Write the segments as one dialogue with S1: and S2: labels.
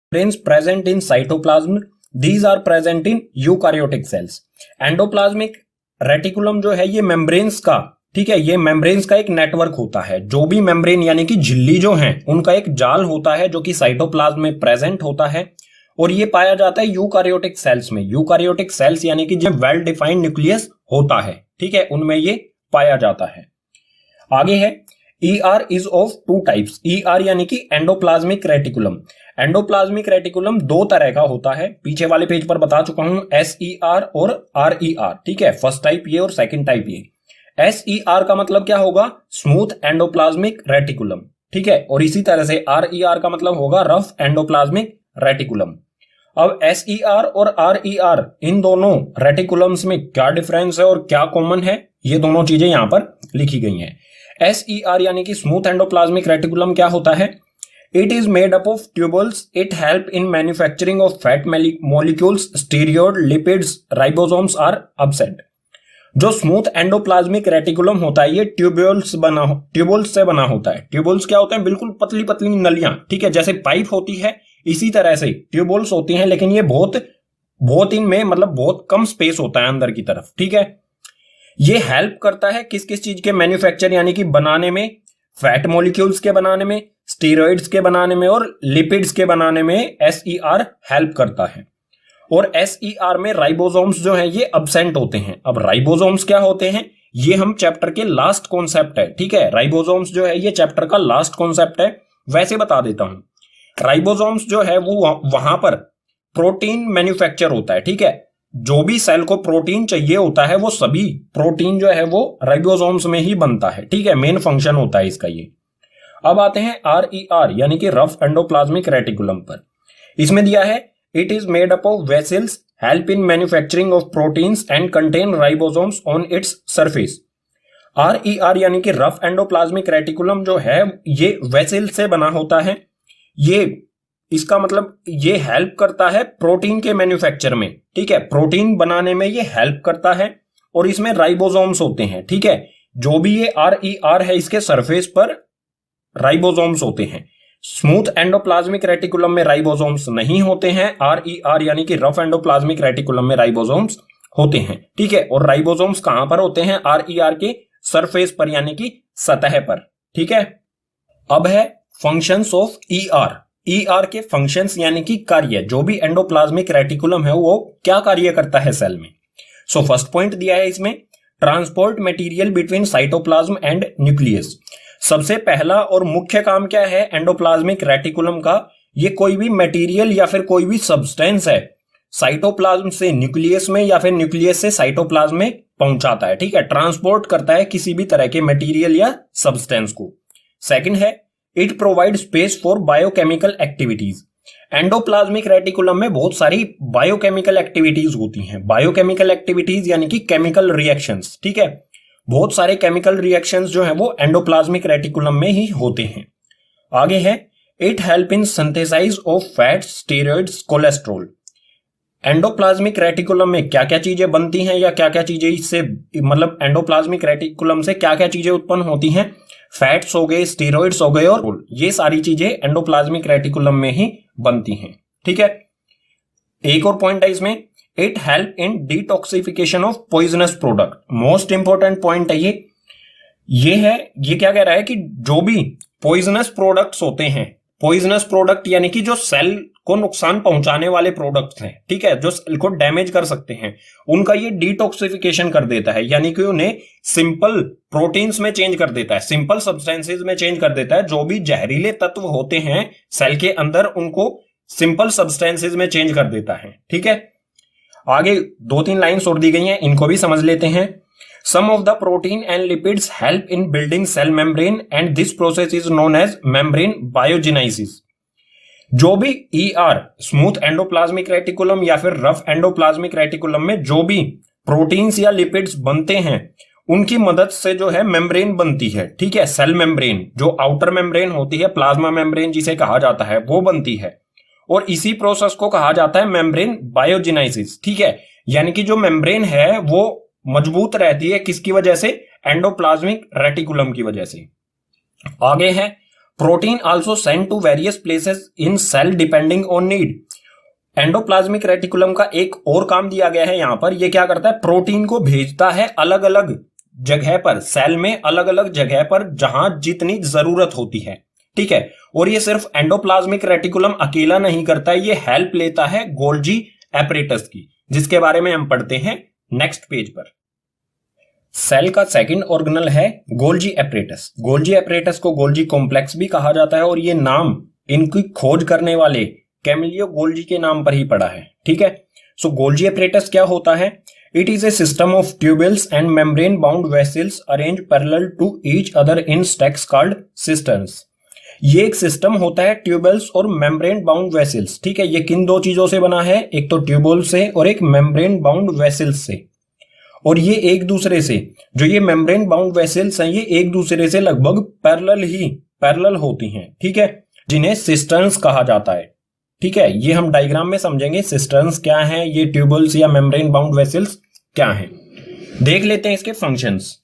S1: membranes present in cytoplasm. These are present in eukaryotic cells. Endoplasmic reticulum जो है ये membranes का, ठीक है, ये मेम्ब्रेन्स का एक नेटवर्क होता है। जो भी मेम्ब्रेन यानी कि झिल्ली जो है उनका एक जाल होता है जो कि साइटोप्लाज्म में प्रेजेंट होता है और ये पाया जाता है यूकारियोटिक सेल्स में। यूकारियोटिक सेल्स यानी कि जो वेल डिफाइंड न्यूक्लियस होता है, ठीक है, उनमें ये पाया जाता है। आगे है ER is of two types. ER यानी कि एंडोप्लाज्मिक रेटिकुलम। एंडोप्लाज्मिक रेटिकुलम दो तरह का होता है, पीछे वाले पेज पर बता चुका हूं, SER और RER, ठीक है, फर्स्ट टाइप ये और सेकंड टाइप ये। SER का मतलब क्या होगा, स्मूथ एंडोप्लाज्मिक रेटिकुलम, ठीक है, और इसी तरह से RER का मतलब होगा रफ एंडोप्लाज्मिक रेटिकुलम। अब SER और RER इन दोनों रेटिकुलम्स में क्या डिफरेंस है और क्या कॉमन है, ये दोनों चीजें यहां पर लिखी गई हैं। SER यानी कि स्मूथ एंडोप्लाज्मिक रेटिकुलम क्या होता है, it is made up of tubules, it help in manufacturing of fat molecules, steroid, lipids, ribosomes are absent. जो स्मूथ एंडोप्लाज्मिक रेटिकुलम होता है ये ट्यूब्यूल्स से बना होता है। ट्यूबल्स क्या होते हैं, बिल्कुल पतली पतली नलियां, ठीक है, जैसे पाइप होती है इसी तरह से ट्यूबल्स होती हैं, लेकिन ये बहुत इनमें मतलब बहुत कम स्पेस होता है अंदर की तरफ, ठीक है। ये हेल्प करता है किस किस चीज के मैन्युफैक्चर यानी कि बनाने में, फैट मॉलिक्यूल्स के बनाने में, स्टीरॉइड्स के बनाने में और लिपिड्स के बनाने में SER हेल्प करता है। और SER में राइबोसोम्स जो है ये अब्सेंट होते हैं। अब राइबोसोम्स क्या होते हैं ये हम चैप्टर के लास्ट कॉन्सेप्ट है, ठीक है, राइबोसोम्स जो है ये चैप्टर का लास्ट कॉन्सेप्ट है, वैसे बता देता हूं। राइबोसोम्स जो है वो वहां पर प्रोटीन मैन्युफैक्चर होता है, ठीक है, जो भी सेल को प्रोटीन चाहिए होता है वो सभी प्रोटीन जो है वो राइबोसोम्स में ही बनता है, ठीक है, मेन फंक्शन होता है इसका ये। अब आते हैं RER यानी कि रफ एंडोप्लाज्मिक रेटिकुलम पर। इसमें दिया है it is made up of vessels, help in manufacturing of proteins and contain ribosomes on its surface. RER यानी कि रफ एंडोप्लाज्मिक रेटिकुलम जो है ये वेसल से बना होता है। ये इसका मतलब ये हेल्प करता है प्रोटीन के मैन्युफैक्चर में, ठीक है, प्रोटीन बनाने में ये हेल्प करता है और इसमें राइबोसोम्स होते हैं, ठीक है, जो भी ये RER है इसके सरफेस पर राइबोसोम्स होते हैं। स्मूथ एंडोप्लाज्मिक रेटिकुलम में राइबोसोम्स नहीं होते हैं, RER यानी कि रफ एंडोप्लाज्मिक रेटिकुलम में राइबोसोम्स होते हैं, ठीक है, और राइबोसोम्स कहां पर होते हैं, RER के सरफेस पर यानी कि सतह पर, ठीक है। अब है फंक्शंस ऑफ ER के फंक्शंस यानी कि कार्य, जो भी एंडोप्लाज्मिक रेटिकुलम है वो क्या कार्य करता है सेल में। सो फर्स्ट पॉइंट दिया है इसमें, transport material between cytoplasm and nucleus. सबसे पहला और मुख्य काम क्या है एंडोप्लाज्मिक रेटिकुलम का, ये कोई भी मटेरियल या फिर कोई भी सब्सटेंस है साइटोप्लाज्म से न्यूक्लियस में या फिर न्यूक्लियस से साइटोप्लाज्म में पहुंचाता है, ठीक है, ट्रांसपोर्ट करता है किसी भी तरह के मटेरियल या सब्सटेंस को। सेकंड है it provide space for biochemical activities. Endoplasmic reticulum में बहुत सारी बायोकेमिकल एक्टिविटीज होती हैं। बायोकेमिकल एक्टिविटीज यानी कि केमिकल रिएक्शंस, ठीक है, बहुत सारे केमिकल रिएक्शंस जो है वो एंडोप्लाज्मिक रेटिकुलम में ही होते हैं। आगे है it help in synthesise of fats, steroids, cholesterol. Endoplasmic reticulum में क्या क्या चीजें बनती हैं या क्या क्या चीजें इससे मतलब एंडोप्लाज्मिक रेटिकुलम से क्या क्या चीजें उत्पन्न होती हैं, फैट्स हो गए, स्टेरॉइड्स हो गए और ये सारी चीजें एंडोप्लाज्मिक रेटिकुलम में ही बनती हैं, ठीक है। एक और पॉइंट है इसमें, it help in detoxification of poisonous product. Most important point है ये क्या कह रहा है कि जो भी पॉइजनस प्रोडक्ट्स होते हैं, पॉइजनस प्रोडक्ट यानी कि जो सेल को नुकसान पहुंचाने वाले प्रोडक्ट्स हैं, ठीक है, जो सेल को डैमेज कर सकते हैं, उनका ये डिटॉक्सिफिकेशन कर देता है, यानी कि उन्हें सिंपल प्रोटीन्स में चेंज कर देता है, सिंपल सब्सटेंसेस में चेंज कर देता है। जो भी जहरीले तत्व होते हैं सेल के अंदर उनको सिंपल सब्सटेंसेस में चेंज कर देता है, ठीक है। आगे 2-3 लाइन्स और दी गई हैं, इनको भी समझ लेते हैं। Some of the protein and lipids help in building cell membrane and this process is known as membrane biogenesis. जो भी ER स्मूथ एंडोप्लाज्मिक रेटिकुलम या फिर रफ एंडोप्लाज्मिक रेटिकुलम में जो भी प्रोटीन्स या लिपिड्स बनते हैं उनकी मदद से जो है मेम्ब्रेन बनती है, ठीक है, सेल मेम्ब्रेन, जो आउटर मेम्ब्रेन होती है, प्लाज्मा मेम्ब्रेन जिसे कहा जाता है, वो बनती है और इसी प्रोसेस को कहा जाता है मेम्ब्रेन बायोजेनेसिस, ठीक है। यानी कि जो मेम्ब्रेन है वो मजबूत रहती है किसकी वजह से, एंडोप्लाज्मिक रेटिकुलम की वजह से। आगे है protein also send to various places in cell depending on need. Endoplasmic reticulum का एक और काम दिया गया है यहां पर, ये क्या करता है, प्रोटीन को भेजता है अलग अलग जगह पर, सेल में अलग अलग जगह पर जहां जितनी जरूरत होती है, ठीक है। और ये सिर्फ एंडोप्लाज्मिक रेटिकुलम अकेला नहीं करता है, ये हेल्प लेता है गोल्जी एपरेटस की, जिसके बारे में हम पढ़ते हैं नेक्स्ट पेज पर। सेल का सेकंड ऑर्गेनल है गोल्जी एपरेटस। गोल्जी एपरेटस को गोल्जी कॉम्प्लेक्स भी कहा जाता है और ये नाम इनकी खोज करने वाले कैमिलियो गोल्जी के नाम पर ही पड़ा है, ठीक है। सो गोल्जी एपरेटस क्या होता है? It is a system of tubules and membrane bound vesicles arrange parallel to each other in stacks called cisterns. ये एक सिस्टम होता है ट्यूबल्स और मेम्ब्रेन बाउंड वेसल्स, ठीक है। ये किन दो चीजों से बना है? एक तो ट्यूबल से और एक मेम्ब्रेन बाउंड वेसल्स से। और ये एक दूसरे से, जो ये मेम्ब्रेन बाउंड वेसल्स हैं, ये एक दूसरे से लगभग पैरेलल होती हैं, ठीक है, जिन्हें सिस्टर्न्स कहा जाता है, ठीक है। ये हम डायग्राम में समझेंगे सिस्टर्न्स क्या हैं, ये ट्यूबल्स या मेम्ब्रेन बाउंड वेसल्स क्या हैं। देख लेते हैं इसके फंक्शंस।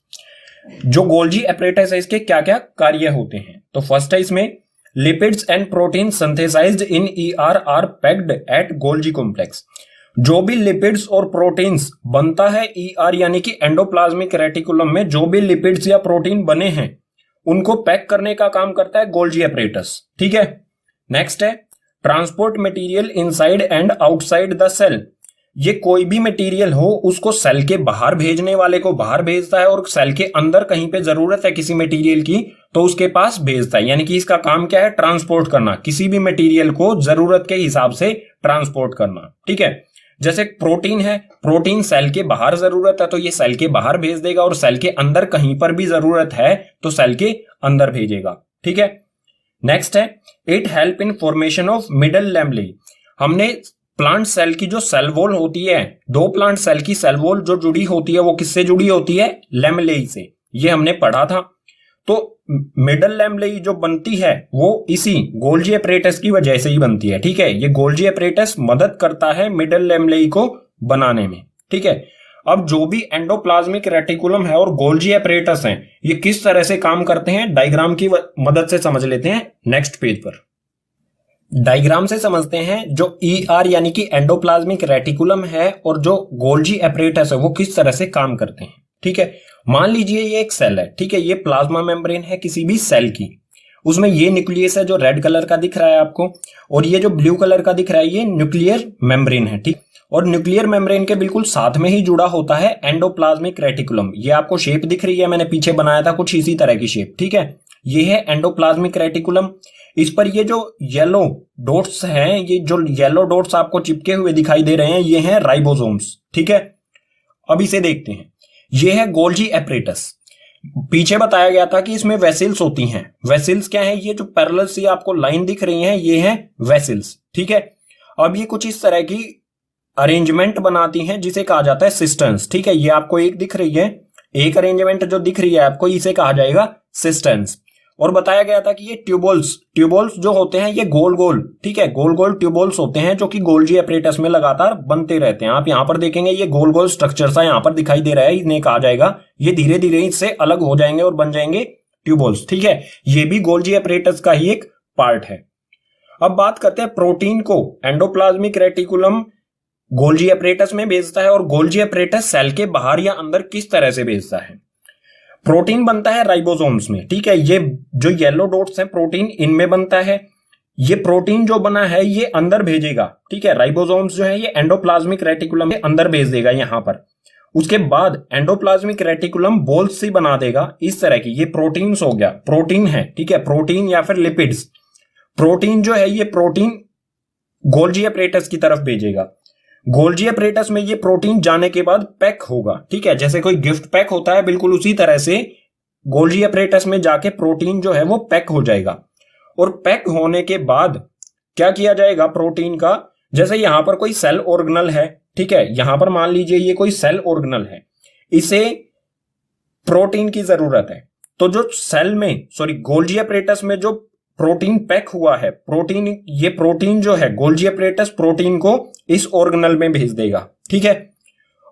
S1: जो गोल्जी एपरेटस है इसके क्या क्या कार्य होते हैं। तो फर्स्ट है इसमें lipids and protein synthesised in ER are packed at Golgi complex. जो भी लिपिड्स और प्रोटीन्स बनता है ईआर यानी कि एंडोप्लाज्मिक रेटिकुलम में, जो भी लिपिड्स या प्रोटीन बने हैं उनको पैक करने का काम करता है गोल्जी एपरेटस, ठीक है। नेक्स्ट है transport material inside and outside the cell. ये कोई भी मटेरियल हो उसको सेल के बाहर भेजने वाले को बाहर भेजता है और सेल के अंदर कहीं पे जरूरत है किसी मटेरियल की तो उसके पास भेजता है। यानी कि इसका काम क्या है? ट्रांसपोर्ट करना, किसी भी मटेरियल को जरूरत के हिसाब से ट्रांसपोर्ट करना, ठीक है। जैसे प्रोटीन है, प्रोटीन सेल के बाहर जरूरत है तो ये सेल के बाहर भेज देगा, और सेल के अंदर कहीं पर भी जरूरत है तो सेल के अंदर भेजेगा, ठीक है। नेक्स्ट है it help in formation of middle lamellae. हमने प्लांट सेल की जो सेल वॉल होती है, दो प्लांट सेल की सेल वॉल जो जुड़ी होती है वो किससे जुड़ी होती है? लैमेलाe से, ये हमने पढ़ा था। तो मिडल लैमेलाe जो बनती है वो इसी गोल्जी एपरेटस की वजह से ही बनती है, ठीक है। ये गोल्जी एपरेटस मदद करता है मिडल लैमेलाe को बनाने में, ठीक है। अब जो भी एंडोप्लाज्मिक रेटिकुलम है और गोल्जी एपरेटस हैं, ये किस तरह से काम करते हैं डायग्राम की मदद से समझ लेते हैं नेक्स्ट पेज पर। डायग्राम से समझते हैं जो ईआर यानी कि एंडोप्लाज्मिक रेटिकुलम है और जो गोल्जी एपरेटस है वो किस तरह से काम करते हैं, ठीक है। मान लीजिए ये एक सेल है, ठीक है, ये प्लाज्मा मेम्ब्रेन है किसी भी सेल की, उसमें ये न्यूक्लियस है जो रेड कलर का दिख रहा है आपको, और ये जो ब्लू कलर का दिख रहा है ये न्यूक्लियर मेम्ब्रेन है, ठीक। और न्यूक्लियर मेम्ब्रेन के बिल्कुल साथ में ही जुड़ा होता है एंडोप्लाज्मिक रेटिकुलम। ये आपको शेप दिख रही है, मैंने पीछे बनाया था कुछ इसी तरह की शेप, ठीक है। ये है एंडोप्लाज्मिक रेटिकुलम। इस पर ये जो येलो डॉट्स हैं, ये जो येलो डॉट्स आपको चिपके हुए दिखाई दे रहे हैं, ये हैं राइबोसोम्स, ठीक है। अब इसे देखते हैं, ये है गोल्जी एपरेटस। पीछे बताया गया था कि इसमें वेसल्स होती हैं। वेसल्स क्या है? ये जो पैरेलल सी आपको लाइन दिख रही है ये है वेसल्स, ठीक है। अब ये कुछ इस तरह की अरेंजमेंट बनाती हैं जिसे कहा जाता है सिस्टर्न्स, ठीक है। ये आपको एक दिख रही है, एक जो दिख रही है आपको, इसे कहा जाएगा सिस्टर्न्स। और बताया गया था कि ये ट्यूबल्स जो होते हैं ये गोल गोल, ठीक है, गोल गोल ट्यूबल्स होते हैं जो कि गोल्जी एपरेटस में लगातार बनते रहते हैं। आप यहां पर देखेंगे ये गोल गोल स्ट्रक्चर सा यहां पर दिखाई दे रहा है, इन्हें कहा जाएगा, ये धीरे धीरे इससे अलग हो जाएंगे और बन जाएंगे ट्यूबल्स, ठीक है। ये भी गोल्जी एपरेटस का ही एक पार्ट है। अब बात करते हैं प्रोटीन को एंडोप्लाज्मिक रेटिकुलम गोल्जी एपरेटस में भेजता है और गोल्जी एपरेटस सेल के बाहर या अंदर किस तरह से भेजता है। प्रोटीन बनता है राइबोसोम्स में, ठीक है। ये जो येलो डॉट्स हैं प्रोटीन इनमें बनता है। ये प्रोटीन जो बना है ये अंदर भेजेगा, ठीक है। राइबोसोम्स जो है ये एंडोप्लाज्मिक रेटिकुलम के अंदर भेज देगा यहां पर। उसके बाद एंडोप्लाज्मिक रेटिकुलम बॉल्स सी बना देगा इस तरह की। ये प्रोटीन्स हो गया, प्रोटीन है, ठीक है, प्रोटीन या फिर लिपिड्स। प्रोटीन जो है ये प्रोटीन गोल्जी एपरेटस की तरफ भेजेगा। गोल्जी एपरेटस में ये प्रोटीन जाने के बाद पैक होगा, ठीक है। जैसे कोई गिफ्ट पैक होता है बिल्कुल उसी तरह से गोल्जी एपरेटस में जाके प्रोटीन जो है वो पैक हो जाएगा। और पैक होने के बाद क्या किया जाएगा प्रोटीन का? जैसे यहां पर कोई सेल ऑर्गेनल है, ठीक है, यहां पर मान लीजिए ये कोई सेल ऑर्गेनल है, इसे प्रोटीन की जरूरत है। तो जो सेल में गोल्जी एपरेटस में जो प्रोटीन पैक हुआ है, ये प्रोटीन जो है गोल्जी एपरेटस प्रोटीन को इस ऑर्गेनल में भेज देगा, ठीक है।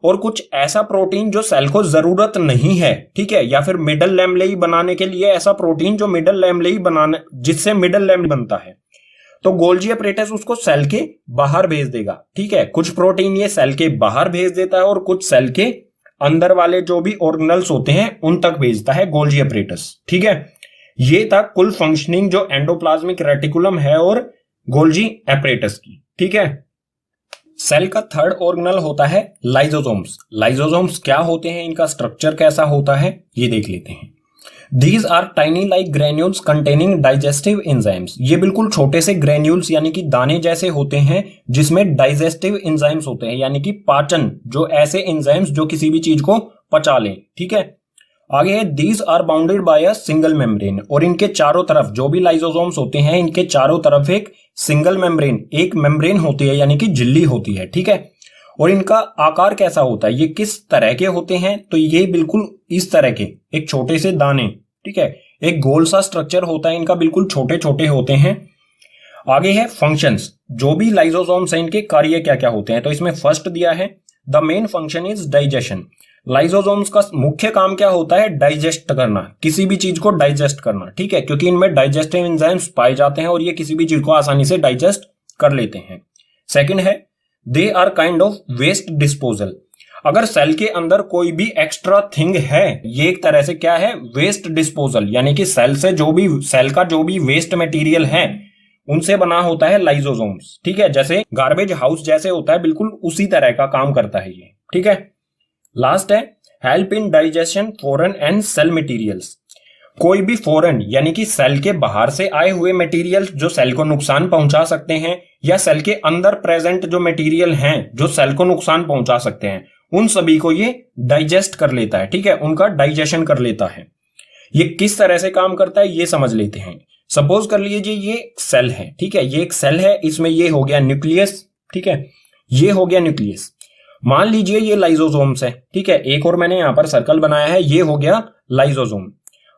S1: और कुछ ऐसा प्रोटीन जो सेल को जरूरत नहीं है, ठीक है, या फिर मिडल लैमेलाई बनाने के लिए ऐसा प्रोटीन जो मिडल लैमेलाई बनाने जिससे मिडल लैमेला बनता है, तो गोल्जी अपैरेटस उसको सेल के बाहर भेज देगा, ठीक है। कुछ प्रोटीन ये सेल के बाहर भेज देता है और कुछ सेल के अंदर वाले जो भी ऑर्गेनल्स होते हैं उन तक भेजता है गोल्जी अपैरेटस, ठीक है। ये था कुल फंक्शनिंग जो एंडोप्लाज्मिक रेटिकुलम है और गोल्जी अपैरेटस की, ठीक है। सेल का थर्ड ऑर्गेनल होता है लाइसोसोम्स। लाइसोसोम्स क्या होते हैं, इनका स्ट्रक्चर कैसा होता है, ये देख लेते हैं। These are tiny like granules containing digestive enzymes। ये बिल्कुल छोटे से ग्रेन्यूल्स यानी कि दाने जैसे होते हैं जिसमें डाइजेस्टिव एंजाइम्स होते हैं, यानी कि पाचन, जो ऐसे एंजाइम्स जो किसी भी चीज को पचा लें, ठीक है। आगे है these are bounded by a single membrane। और इनके चारों तरफ जो भी लाइसोसोम्स होते हैं इनके चारों तरफ एक सिंगल मेम्ब्रेन, एक मेम्ब्रेन होती है यानी कि झिल्ली होती है, ठीक है। और इनका आकार कैसा होता है, ये किस तरह के होते हैं, तो ये बिल्कुल इस तरह के एक छोटे से दाने, ठीक है, एक गोल सा स्ट्रक्चर होता है इनका, बिल्कुल छोटे छोटे होते हैं। आगे है फंक्शंस, जो भी लाइसोसोम्स हैं इनके कार्य क्या क्या होते हैं, तो इसमें फर्स्ट दिया है the main function is digestion. Lysosomes का मुख्य काम क्या होता है, डाइजेस्ट करना, किसी भी चीज को डाइजेस्ट करना, ठीक है, क्योंकि इनमें डाइजेस्टिव एंजाइम्स पाए जाते हैं और ये किसी भी चीज को आसानी से डाइजेस्ट कर लेते हैं। सेकंड है they are kind of waste disposal. अगर सेल के अंदर कोई भी एक्स्ट्रा थिंग है, ये एक तरह से क्या है, वेस्ट डिस्पोजल, यानी कि सेल से जो भी सेल का जो भी वेस्ट मटेरियल है उनसे बना होता है लाइसोसोम्स, ठीक है। जैसे गार्बेज हाउस जैसे होता है, बिल्कुल उसी तरह का काम करता है ये, ठीक है। लास्ट है help in digestion foreign and cell materials. कोई भी फॉरेन यानी कि सेल के बाहर से आए हुए मटेरियल जो सेल को नुकसान पहुंचा सकते हैं, या सेल के अंदर प्रेजेंट जो मटेरियल हैं जो सेल को नुकसान पहुंचा सकते हैं, उन सभी को ये डाइजेस्ट कर लेता है, ठीक है, उनका डाइजेशन कर लेता है। ये किस तरह से काम करता है ये समझ लेते हैं। सपोज कर लीजिए ये सेल है, ठीक है, ये एक सेल है, इसमें ये हो गया न्यूक्लियस, ठीक है, ये हो गया न्यूक्लियस। मान लीजिए ये लाइसोसोम्स है, ठीक है, एक और मैंने यहां पर सर्कल बनाया है, ये हो गया लाइसोसोम।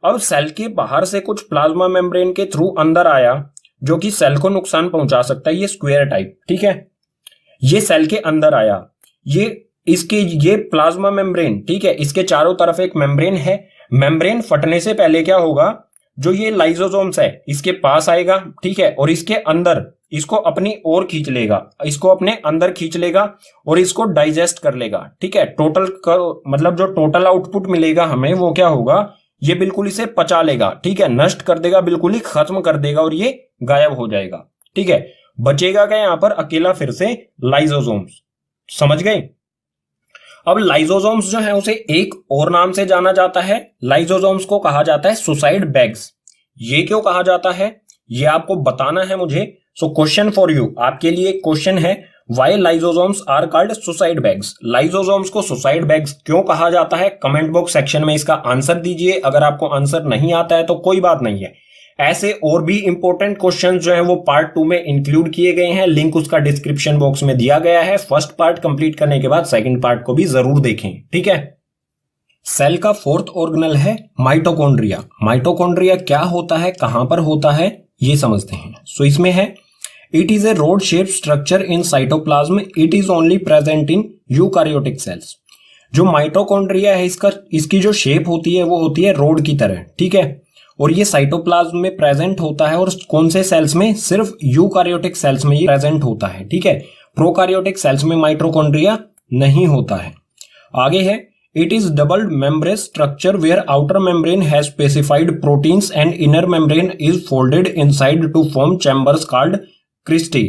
S1: अब सेल के बाहर से कुछ प्लाज्मा मेम्ब्रेन के थ्रू अंदर आया जो कि सेल को नुकसान पहुंचा सकता है, ये स्क्वायर टाइप, ठीक है, ये सेल के अंदर आया, ये प्लाज्मा मेम्ब्रेन, ठीक है, इसके चारों तरफ एक मेम्ब्रेन है। मेम्ब्रेन फटने से पहले क्या होगा, जो ये लाइसोसोम्स है इसके पास आएगा, ठीक है, और इसके अंदर इसको अपनी ओर खींच लेगा, इसको अपने अंदर खींच लेगा और इसको डाइजेस्ट कर लेगा, ठीक है। मतलब जो टोटल आउटपुट मिलेगा हमें वो क्या होगा, ये बिल्कुल इसे पचा लेगा, ठीक है, नष्ट कर देगा, बिल्कुल ही खत्म कर देगा और ये गायब हो जाएगा, ठीक है। बचेगा क्या यहां पर, अकेला फिर से लाइसोसोम्स। समझ गए। अब लाइसोसोम्स जो है उसे एक और नाम से जाना जाता है, लाइसोसोम्स को कहा जाता है सुसाइड बैग्स। ये क्यों कहा जाता है ये आपको बताना है मुझे। सो क्वेश्चन फॉर यू, आपके लिए क्वेश्चन है, why lysosomes are called suicide bags. Lysosomes को सुसाइड बैग्स क्यों कहा जाता है, कमेंट बॉक्स सेक्शन में इसका आंसर दीजिए। अगर आपको आंसर नहीं आता है तो कोई बात नहीं है, ऐसे और भी इंपॉर्टेंट क्वेश्चंस जो हैं वो पार्ट 2 में इंक्लूड किए गए हैं, लिंक उसका डिस्क्रिप्शन बॉक्स में दिया गया है। फर्स्ट पार्ट कंप्लीट करने के बाद सेकंड पार्ट को भी जरूर देखें, ठीक है। सेल का फोर्थ ऑर्गेनल है माइटोकॉन्ड्रिया। माइटोकॉन्ड्रिया क्या होता है, कहां पर होता है, ये समझते हैं। सो इसमें है it is a rod shape structure in cytoplasm, it is only present in eukaryotic cells. जो माइटोकॉन्ड्रिया है इसकी जो शेप होती है वो होती है रोड की तरह, ठीक है, और ये साइटोप्लाज्म में प्रेजेंट होता है। और कौन से सेल्स में, सिर्फ यूकारियोटिक सेल्स में ये प्रेजेंट होता है, ठीक है। प्रोकारियोटिक सेल्स में माइटोकॉन्ड्रिया नहीं होता है। आगे है it is double membrane structure where outer membrane has specified proteins and inner membrane is folded inside to form chambers called cristae.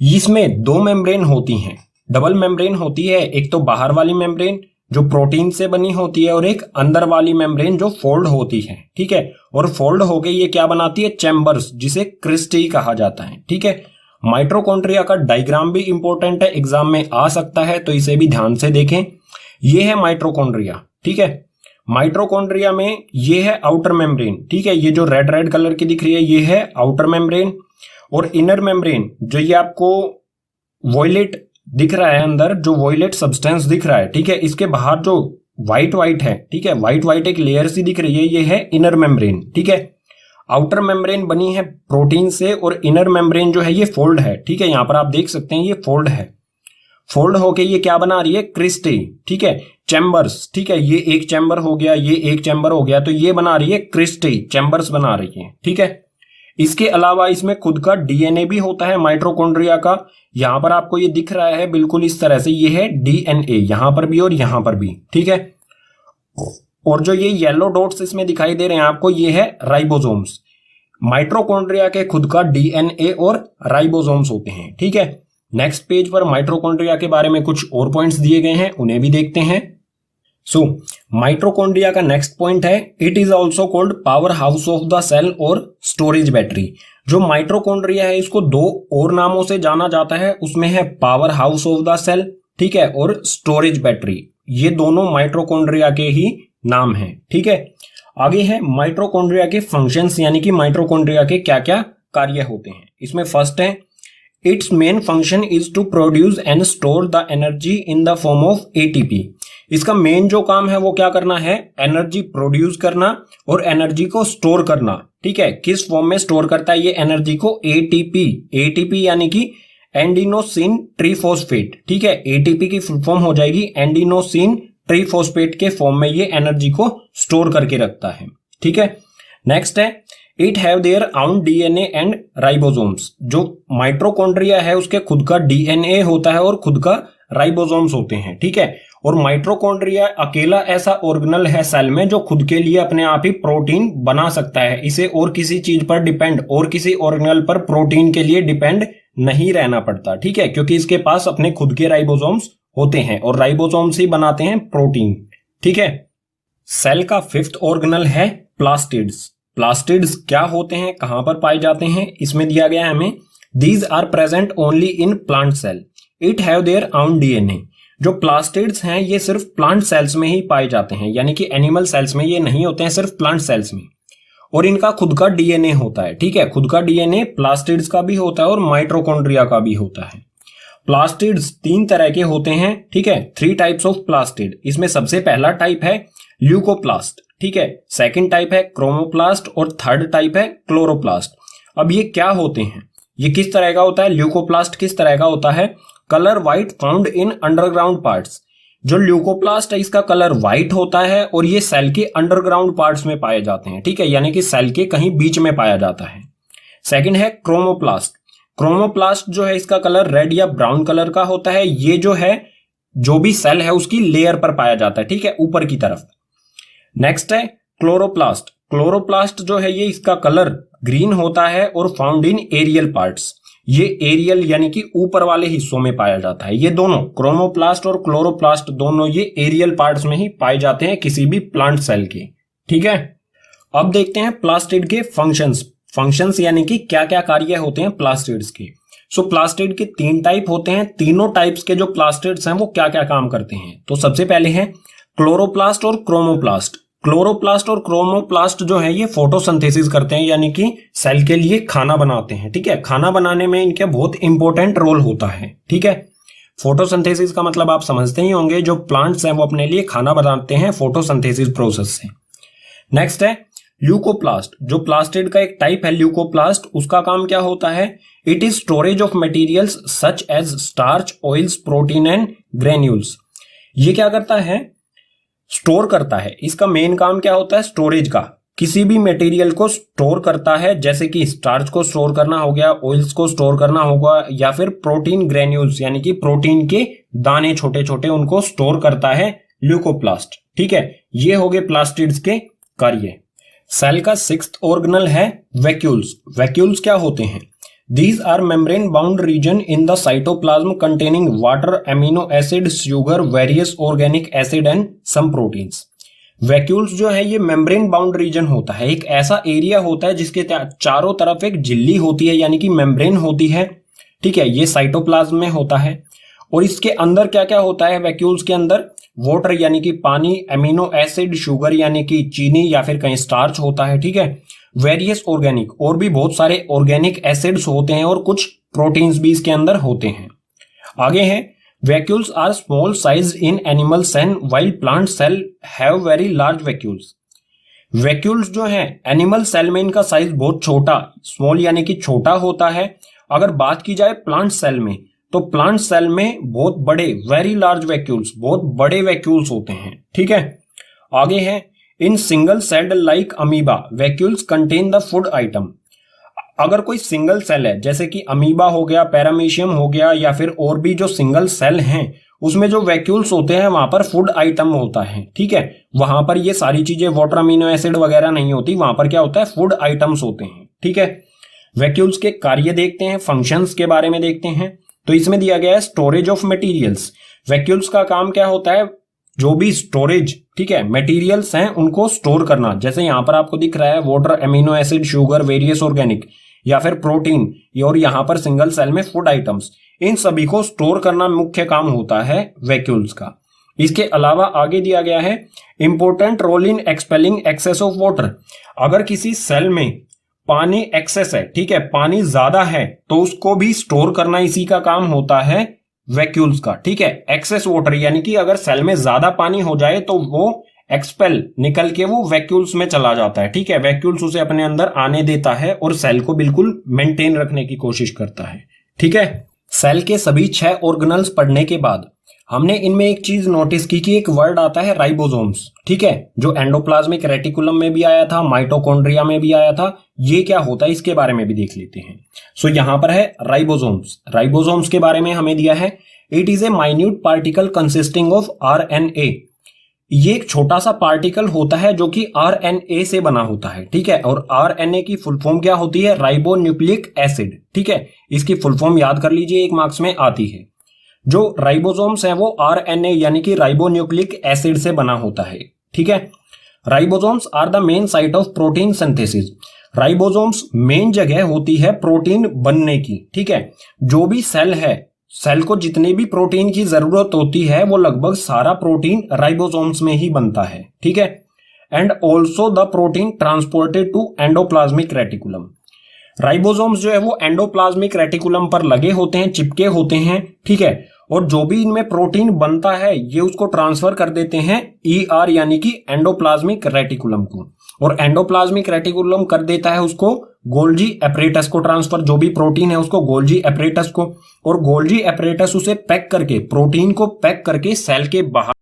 S1: इसमें दो मेम्ब्रेन होती हैं, डबल मेम्ब्रेन होती है, एक तो बाहर वाली मेम्ब्रेन जो प्रोटीन से बनी होती है और एक अंदर वाली मेम्ब्रेन जो फोल्ड होती है, ठीक है। और फोल्ड होके ये क्या बनाती है, चैम्बर्स, जिसे क्रिस्टी कहा जाता है, ठीक है। माइटोकॉन्ड्रिया का डायग्राम भी इंपॉर्टेंट है, एग्जाम में आ सकता है, तो इसे भी ध्यान से देखें। ये है माइटोकॉन्ड्रिया, ठीक है। माइटोकॉन्ड्रिया में ये है आउटर मेम्ब्रेन, ठीक है, ये जो रेड रेड कलर की दिख रही है ये है आउटर मेम्ब्रेन। और इनर मेम्ब्रेन जो ये आपको वॉयलेट दिख रहा है, अंदर जो वॉयलेट सब्सटेंस दिख रहा है, ठीक है, इसके बाहर जो व्हाइट व्हाइट है, ठीक है, व्हाइट व्हाइट एक लेयर सी दिख रही है, ये है इनर मेम्ब्रेन, ठीक है। आउटर मेम्ब्रेन बनी है प्रोटीन से और इनर मेम्ब्रेन जो है ये फोल्ड है, ठीक है, यहां पर आप देख सकते हैं ये फोल्ड है। फोल्ड होके ये क्या बना रही है, क्रिस्टे, ठीक है, चैम्बर्स, ठीक है, ये एक चैम्बर हो गया, ये एक चैम्बर हो गया, तो ये बना रही है क्रिस्टे, चैम्बर्स बना रही है, ठीक है। इसके अलावा इसमें खुद का डीएनए भी होता है माइटोकॉन्ड्रिया का। यहां पर आपको ये दिख रहा है बिल्कुल इस तरह से, ये है डीएनए, यहां पर भी और यहां पर भी, ठीक है। और जो ये येलो डॉट्स इसमें दिखाई दे रहे हैं आपको, ये है राइबोसोम्स। माइटोकॉन्ड्रिया के खुद का डीएनए और राइबोसोम्स होते हैं, ठीक है। नेक्स्ट पेज पर माइटोकॉन्ड्रिया के बारे में कुछ और पॉइंट्स दिए गए हैं, उन्हें भी देखते हैं। सो माइटोकॉन्ड्रिया का नेक्स्ट पॉइंट है, it is also called power house of the cell और स्टोरेज बैटरी। जो माइटोकॉन्ड्रिया है इसको दो और नामों से जाना जाता है, उसमें है power house of the cell, ठीक है, और स्टोरेज बैटरी। ये दोनों माइटोकॉन्ड्रिया के ही नाम हैं, ठीक है। आगे है माइटोकॉन्ड्रिया के फंक्शंस, यानी कि माइटोकॉन्ड्रिया के क्या क्या कार्य होते हैं। इसमें फर्स्ट है, its main function is to produce and store the energy in the form of ATP. इसका मेन जो काम है वो क्या करना है, एनर्जी प्रोड्यूस करना और एनर्जी को स्टोर करना, ठीक है। किस फॉर्म में स्टोर करता है ये एनर्जी को, एटीपी। एटीपी यानी कि एंडिनोसिन ट्रीफॉस्फेट, ठीक है, एटीपी की फुल फॉर्म हो जाएगी एंडिनोसिन ट्रीफॉस्फेट के फॉर्म में ये एनर्जी को स्टोर करके रखता है, ठीक है। नेक्स्ट है, it have their own DNA and ribosomes. जो माइटोकॉन्ड्रिया है उसके खुद का डीएनए होता है और खुद का राइबोसोम्स होते हैं, ठीक है। और माइटोकॉन्ड्रिया अकेला ऐसा ऑर्गेनल है सेल में जो खुद के लिए अपने आप ही प्रोटीन बना सकता है। इसे और किसी चीज पर डिपेंड, और किसी ऑर्गेनल पर प्रोटीन के लिए डिपेंड नहीं रहना पड़ता, ठीक है, क्योंकि इसके पास अपने खुद के राइबोसोम्स होते हैं और राइबोसोम्स ही बनाते हैं प्रोटीन, ठीक है। सेल का फिफ्थ ऑर्गेनल है प्लास्टिड्स। प्लास्टिड्स क्या होते हैं, कहां पर पाए जाते हैं, इसमें दिया गया है हमें, these are present only in plant cell, it have their own DNA. जो प्लास्टिड्स हैं ये सिर्फ प्लांट सेल्स में ही पाए जाते हैं, यानी कि एनिमल सेल्स में ये नहीं होते हैं, सिर्फ प्लांट सेल्स में। और इनका खुद का डीएनए होता है, ठीक है, खुद का डीएनए प्लास्टिड्स का भी होता है और माइटोकॉन्ड्रिया का भी होता है। प्लास्टिड्स तीन तरह के होते हैं, ठीक है, 3 टाइप्स ऑफ प्लास्टिड। इसमें सबसे पहला टाइप है ल्यूकोप्लास्ट, ठीक है, सेकंड टाइप है क्रोमोप्लास्ट और थर्ड टाइप है क्लोरोप्लास्ट। अब ये क्या होते हैं, ये किस तरह का होता है, ल्यूकोप्लास्ट किस तरह का होता है, colour white found in underground parts. जो ल्यूकोप्लास्ट है इसका कलर व्हाइट होता है और ये सेल के अंडरग्राउंड पार्ट्स में पाए जाते हैं, ठीक है, यानी कि सेल के कहीं बीच में पाया जाता है। सेकंड है क्रोमोप्लास्ट। क्रोमोप्लास्ट जो है इसका कलर रेड या ब्राउन कलर का होता है। ये जो है जो भी सेल है उसकी लेयर पर पाया जाता है, ठीक है, ऊपर की तरफ। नेक्स्ट है क्लोरोप्लास्ट। क्लोरोप्लास्ट जो है ये इसका कलर ग्रीन होता है और फाउंड इन एरियल पार्ट्स। ये एरियल यानी कि ऊपर वाले हिस्सों में पाया जाता है। ये दोनों क्रोमोप्लास्ट और क्लोरोप्लास्ट दोनों ये एरियल पार्ट्स में ही पाए जाते हैं किसी भी प्लांट सेल के, ठीक है। अब देखते हैं प्लास्टिड के फंक्शंस। फंक्शंस यानी कि क्या क्या कार्य होते हैं प्लास्टिड्स के। सो प्लास्टिड के 3 टाइप होते हैं। तीनों टाइप्स के जो प्लास्टिड्स हैं वो क्या क्या काम करते हैं, तो सबसे पहले है क्लोरोप्लास्ट और क्रोमोप्लास्ट। क्लोरोप्लास्ट और क्रोमोप्लास्ट जो है ये फोटोसिंथेसिस करते हैं, यानी कि सेल के लिए खाना बनाते हैं, ठीक है। खाना बनाने में इनके बहुत इंपॉर्टेंट रोल होता है, ठीक है। फोटोसिंथेसिस का मतलब आप समझते ही होंगे, जो प्लांट्स हैं वो अपने लिए खाना बनाते हैं फोटोसिंथेसिस प्रोसेस से। नेक्स्ट है ल्यूकोप्लास्ट। जो प्लास्टिड का एक टाइप है ल्यूकोप्लास्ट, उसका काम क्या होता है, it is storage of materials such as starch, oils, protein and granules. ये क्या करता है, स्टोर करता है। इसका मेन काम क्या होता है, स्टोरेज का। किसी भी मटेरियल को स्टोर करता है, जैसे कि स्टार्च को स्टोर करना हो गया, ऑयल्स को स्टोर करना होगा, या फिर प्रोटीन ग्रेन्यूल्स यानी कि प्रोटीन के दाने छोटे छोटे, उनको स्टोर करता है ल्यूकोप्लास्ट, ठीक है। ये हो गए प्लास्टिड्स के कार्य। सेल का 6th ऑर्गेनल है वैक्यूल्स। वैक्यूल्स क्या होते हैं, These are membrane bound region in the cytoplasm containing water, amino acid, sugar, various organic acid and some proteins. Vacuoles जो है ये मेम्ब्रेन बाउंड रीजन होता है, एक ऐसा एरिया होता है जिसके चारों तरफ एक झिल्ली होती है, यानी कि मेम्ब्रेन होती है, ठीक है। ये साइटोप्लाज्म में होता है और इसके अंदर क्या क्या होता है, वैक्यूल्स के अंदर वाटर यानी कि पानी, एमिनो एसिड, शुगर यानी कि चीनी या फिर कहीं स्टार्च होता है, ठीक है। वेरियस ऑर्गेनिक, और भी बहुत सारे ऑर्गेनिक एसिड्स होते हैं और कुछ प्रोटीन्स भी इसके अंदर होते हैं। आगे हैं vacuoles are small size in animal cell while plant cell have very large vacuoles. Vacuoles जो है एनिमल सेल में इनका साइज बहुत छोटा, स्मॉल यानी कि छोटा होता है। अगर बात की जाए प्लांट सेल में, तो प्लांट सेल में बहुत बड़े वेरी लार्ज वैक्यूल्स, बहुत बड़े वैक्यूल्स होते हैं। ठीक है, आगे है in single celled like amoeba vacuoles contain the food item. अगर कोई सिंगल सेल है जैसे कि अमीबा हो गया, पैरामीशियम हो गया, या फिर और भी जो सिंगल सेल हैं उसमें जो वैक्यूल्स होते हैं वहां पर फूड आइटम होता है। ठीक है, वहां पर ये सारी चीजें वाटर अमीनो एसिड वगैरह नहीं होती, वहां पर क्या होता है, फूड आइटम्स होते हैं। ठीक है, वैक्यूल्स के कार्य देखते हैं, फंक्शंस के बारे में देखते हैं। तो इसमें दिया गया है स्टोरेज ऑफ मटेरियल्स। वैक्यूल्स का काम क्या होता है, जो भी स्टोरेज, ठीक है, मटेरियल्स हैं उनको स्टोर करना। जैसे यहां पर आपको दिख रहा है water, amino acid, sugar, various organic या फिर प्रोटीन, और यहां पर सिंगल सेल में फूड आइटम्स, इन सभी को स्टोर करना मुख्य काम होता है वैक्यूल्स का। इसके अलावा आगे दिया गया है important role in expelling excess of water. अगर किसी सेल में पानी एक्सेस है, ठीक है, पानी ज्यादा है, तो उसको भी स्टोर करना इसी का काम होता है वैक्यूल्स का। ठीक है, एक्सेस वाटर यानी कि अगर सेल में ज्यादा पानी हो जाए तो वो एक्सपेल, निकल के वो वैक्यूल्स में चला जाता है। ठीक है, वैक्यूल्स उसे अपने अंदर आने देता है और सेल को बिल्कुल मेंटेन रखने की कोशिश करता है। ठीक है, सेल के सभी 6 ऑर्गेनल्स पढ़ने के बाद हमने इनमें एक चीज नोटिस की कि एक वर्ड आता है राइबोसोम्स। ठीक है, जो एंडोप्लाज्मिक रेटिकुलम में भी आया था, माइटोकॉन्ड्रिया में भी आया था। ये क्या होता है इसके बारे में भी देख लेते हैं। सो यहां पर है राइबोसोम्स। राइबोसोम्स के बारे में हमें दिया है it is A minute particle consisting of RNA. ये एक छोटा सा पार्टिकल होता है जो कि आरएनए से बना होता है। ठीक है, और आरएनए की फुल फॉर्म क्या होती है, राइबोन्यूक्लिक एसिड। ठीक है, इसकी फुल फॉर्म याद कर लीजिए, एक मार्क्स में आती है। जो राइबोसोम्स है वो आरएनए यानी कि राइबोन्यूक्लिक एसिड से बना होता है। ठीक है, ribosomes are the main site of protein synthesis. Ribosomes main जगह होती है प्रोटीन बनने की। ठीक है, जो भी सेल है, सेल को जितने भी प्रोटीन की जरूरत होती है वो लगभग सारा प्रोटीन राइबोसोम्स में ही बनता है। ठीक है, and also the protein transported to endoplasmic reticulum. Ribosomes जो है वो एंडोप्लाज्मिक रेटिकुलम पर लगे होते हैं, चिपके होते हैं। ठीक है, और जो भी इनमें प्रोटीन बनता है ये उसको ट्रांसफर कर देते हैं ईआर यानी कि एंडोप्लाज्मिक रेटिकुलम को, और एंडोप्लाज्मिक रेटिकुलम कर देता है उसको गोल्जी एपरेटस को ट्रांसफर। जो भी प्रोटीन है उसको गोल्जी एपरेटस को, और गोल्जी एपरेटस उसे पैक करके, प्रोटीन को पैक करके सेल के बाहर